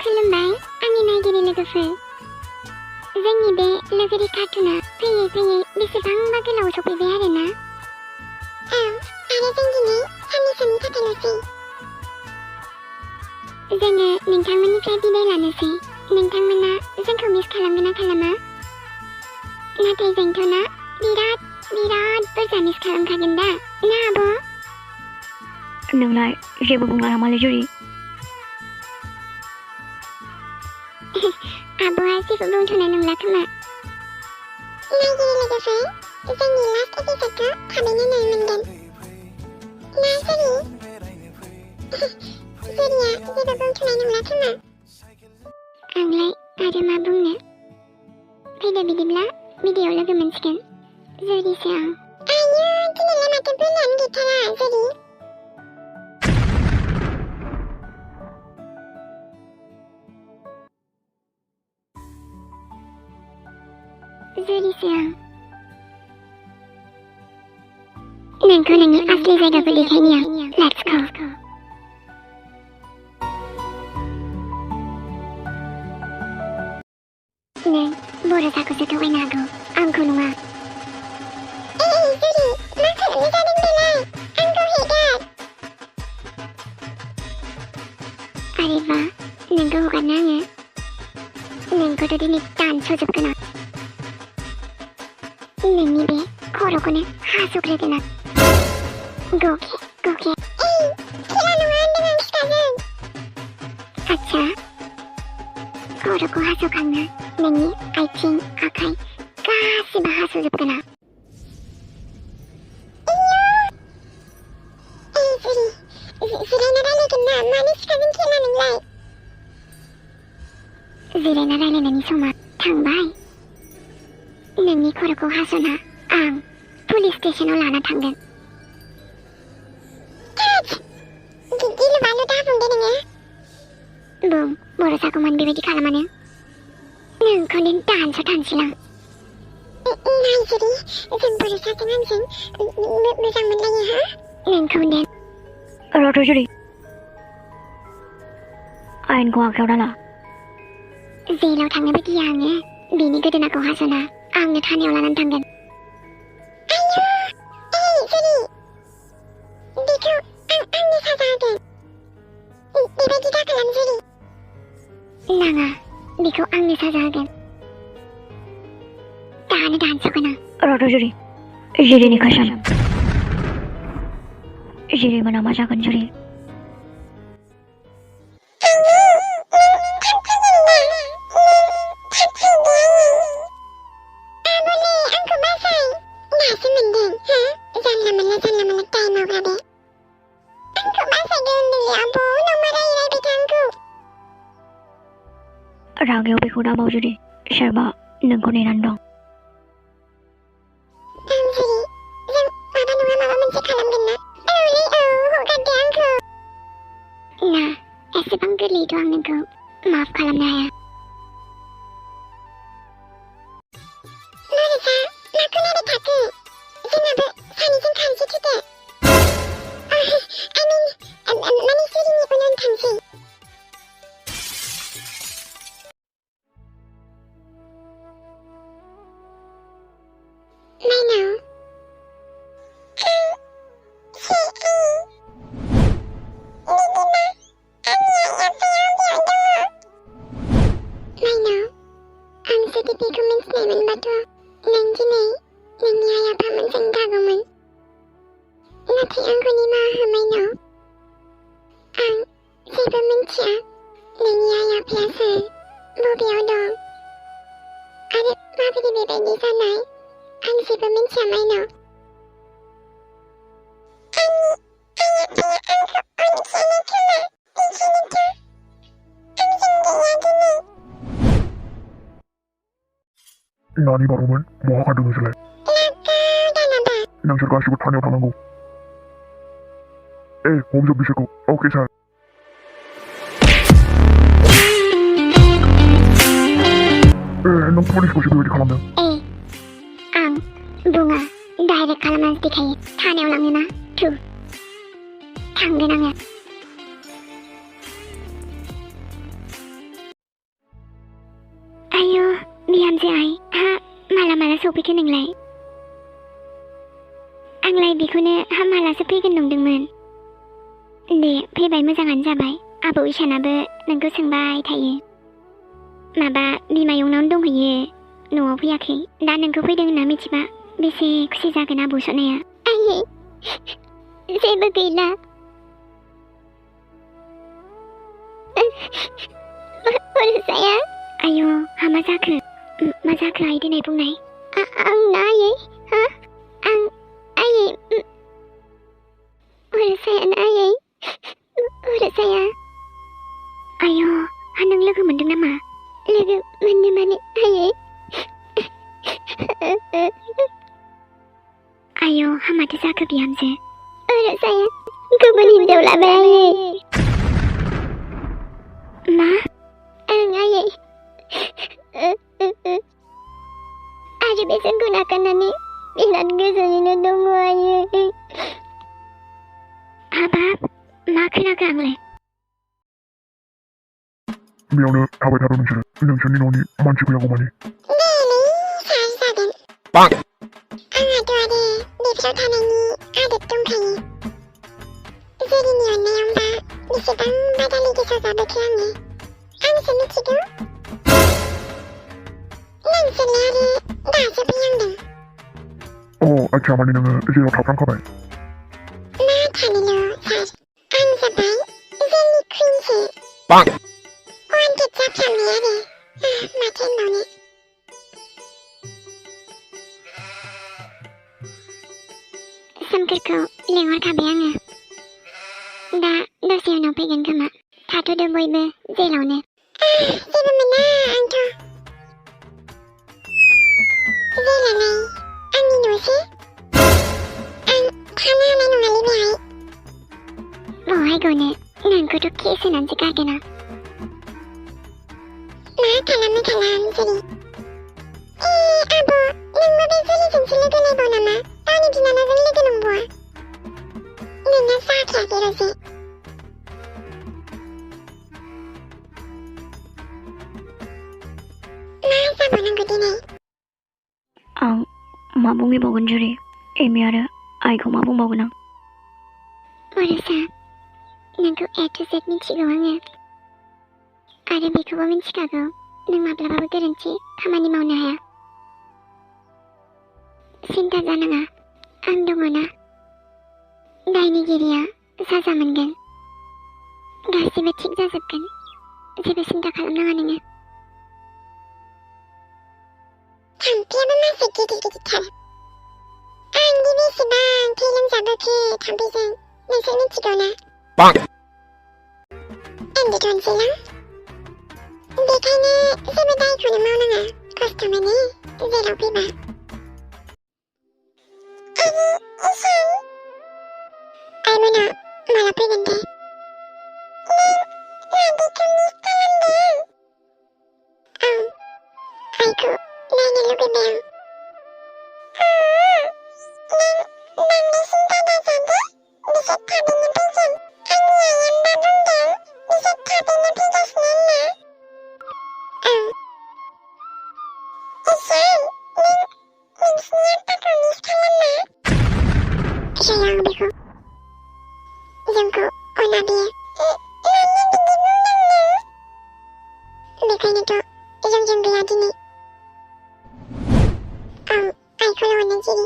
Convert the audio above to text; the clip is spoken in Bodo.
खुलुमबाय आंनि नायगिरि लोगोफोर। जोंनि बे लोगोरि कार्टुना फैयै फैयै बेसेबांबा गोलाव सफैबाय आरोना। औ, आरो जों दिनै साननैसोनि थाखायल'सै। जोङो नोंथांमोननिफ्राय बिदाय लानोसै। नोंथांमोना जोंखौ मिस खालामगोन ना खालामा? नाथाय जोंथ' ना बिराद बुरजा मिस खालामखागोन दा, ना आब'? नोंलाय जेबो बुंला नामालै जुरि? आब'आ जेबो बुंथ'नाय नंला खोमा। नायगिरि लोगोफोर, जोंनि लास्ट एपिसडखौ थाबैनो नुनो मोनगोन। ना जुरि? जुरिया जेबो बुंथ'नाय नंला खोमा। आंलाय आरो मा बुंनो? फैदो बिदिब्ला भिडिअ'आव लोगो मोनसिगोन। जुरिसो आं। आयौ, दिनैलाय माथो बोलोआनो गैथारा जुरि। जुरिसो आं। नोंखौ नोंनि आसलि जायगाखौ देखायनि आं। Let's go. नों बर'साखौसो थगायनो हागौ, आंखौ नङा। जुरि, मा खालामनो जादों बेलाय? आंखौ हेगार। आरेबा, नोंखौ हगारनो आङो? नोंखौथ' दिनै दानस'जोबगोन आं। नोंनि बे खर'खौनो हास'ग्रोगोन आं। गखे। खेला नङा होनदों आं फिफाजों। आच्छा, खर'खौ हास'खांना नोंनि आथिं आखाइ गासिबो हास'जोबगोन आं। जुरि, जिरायना रायलायगोन ना मानो फिफाजों खेला नोंलाय? जिरायना रायलायनायनि समा थांबाय। नोंनि खर'खौ हास'ना आं पुलिस स्टेशनाव लाना थांगोन। गिलु बालु दा बुंदे नोङो। बुं, बर'साखौ मानो बेबायदि खालामानो? नोंखौनो दानस'थारनोसैलां। नाय जुरि, जों बर'साजों आंजों मोजां मोनलायो हा? नोंखौ देन। रथ' जुरि, आयेनखौ आखायाव दाला। जेलाव थांनोबो गिया आङो। बिनि गोदोनाखौ हास'ना आंनो थानायाव लानानै थांगोन। आयौ, जुरि, बेखौ आंनो साजा होगोन। बेबायदि दाखालाम जुरि। नाङा, बेखौ आंनो साजा होगोन। दानो दानस'गोन आं। रथ' जुरि, जिरिनि कसम। जिरि मोना मा जागोन जुरि? रागायाव बेखौ दाबाव जुरि, सोरबा नोंखौ नेनानै दं। ना, एसेबां गोरलैयैथ' आं नोंखौ माफ खालामनो हाया। बर'सा, माखौ नायबाय थाखो? जोंहाबो सानैजों थांसै थुदो। माने जुरिनि उन थांसै। माइनाव, आं जुदि बेखौ मिन्थिनाय मोनबाथ' नों दिनै नोंनि आइ आफामोनजों थागौमोन। नाथाय आंखौ निमाहा हो माइनाव। आं जेबो मिन्थिया नोंनि आइ आफाया सोर, बबेयाव दं, आरो माबोरै बेबायदि जानाय। आं जेबो मिन्थिया माइनाव। नानि बार'मोन, बहा खारदों नोंसोरलाय? नोंसोर गासिबो थानायाव थांनांगौ। हमजोब बिसोरखौ। अके सार। नों पुलिसखौसो बेबायदि खालामदों? आं बुङा, डाइरेक्ट खालामनानै देखायो। थानायाव लाङोना, थु। थांगोन आङो। बिहामजो आइ हा माला सफैगोन नोंलाय? आंलाय बेखौनो हा मालासो फैगोन नंदोंमोन। दे फैबाय मोजाङानो जाबाय। आबौ इसानाबो नोंखौ सोंबाय थायो। माबा बिमायंनावनो दंहैयो, न'आव फैयाखै। दा नोंखौ फैदों होनना मिथिबा बेसे खुसि जागोन आबौ सनाया। आयै जेबो गैला। बरसाया आयौ हा मा जाखो आइ दिनै बुंनाय। आं ना आयै हा आं आयै बरसाया ना आयै बरसाया। आयौ हा नों लोगो मोनदों नामा? लोगो मोननो माने आयै आयौ हा माथो जाखो बिहामजो? बरसाया गुबुन हिनजाव लाबाय आयै। मा? आं आयै आरो बेजों गुनागारनानै बिराद गोजोनैनो दङ आयै। हाबाब मा खोनाखो आंलाय? बेयावनो थाबाय थादों नोंसोरनि न'नि मानसि फैयागौ मानि। देलै सार जागोन। आंहाथ' आरो बेफोराव थानायनि आदत दंखायो। जेरिनि अननायावबा बेसेबां बादालि गेसाव जाबोखो आङो आंसो मिथिगौ। नोंसोरलाय आरो दासो फैहांदों। आच्छा माने नोङो जेराव थाफ्रांखाबाय। मा थानोल' सार, आं जाबाय जेलि कुइनसो। वान्टेड जाफ्रामबाय आरो माथो होनबावनो। सोमखोरखौ लेंहरखाबाय आङो। दा दसे उनाव फैगोन खोमा। थाथ'दो बयबो जेलावनो। जेबो मोना आंथ'। जेलालाय आंनि न'सो। आं थानो हानाय नङालै बेहाय। बहाय गनो नोंखौथ' केस होनानैसो गारगोन आं। मा खालाम जेरि? आब' नोंबो बे जेलिजोंसो लोगो लायबाव नामा? गावनि बिनानावजों लोगो नंबावा? नोंना जाखायाखै रजे। मा जाबावनांगौ दिनै? आं मा बुंबावगोन जेरि? एमि आरो आइखौ मा बुंबावगोन आं? बरसा नोंखौ ए टु जेड मिथिगौ आङो। आरो बेखौबो मिथिखागौ नों माब्लाबाबो गोरोन्थि खामानि मावनो हाया। सिन्था जानाङा, आं दङ ना। दायनिगिरिया साजा मोनगोन। गासिबो थिग जाजोबगोन। जेबो सिन्था खालामनाङा नोङो। थाम्फैयाबो मासे गिदिर गिदिरथार। आंदि बेसेबां थै लोमजाबोखो थाम्फैजों नोंसोर मिथिगौ ना? एन्डि टनसिलां। बेखायनो जेबो दायखौनो मावनाङा। खस्थ' मोनो जेराव फैबा। आरो इसान आइमोना माला फैगोन दे? नों राधिखौ मिस खालामदों? औ आइखौ नायनो लुगैबाय आं। नों बांद्राय सिन्था दाजादे, बिसोर थाबैनो फैगोन। आंनि आइयानोबा बुंदों बिसोर थाबैनो फैगासिनो होनना। औ इसान नों नोंसिनि आप्पाखौ मिस खालामा? जाया आं बेखौ। जोंखौ अना बियो। मानो बिदि बुंदों नों? बेखायनोथ' जोंजों गैया दिनै। औ आइखौल' अनो जेरि।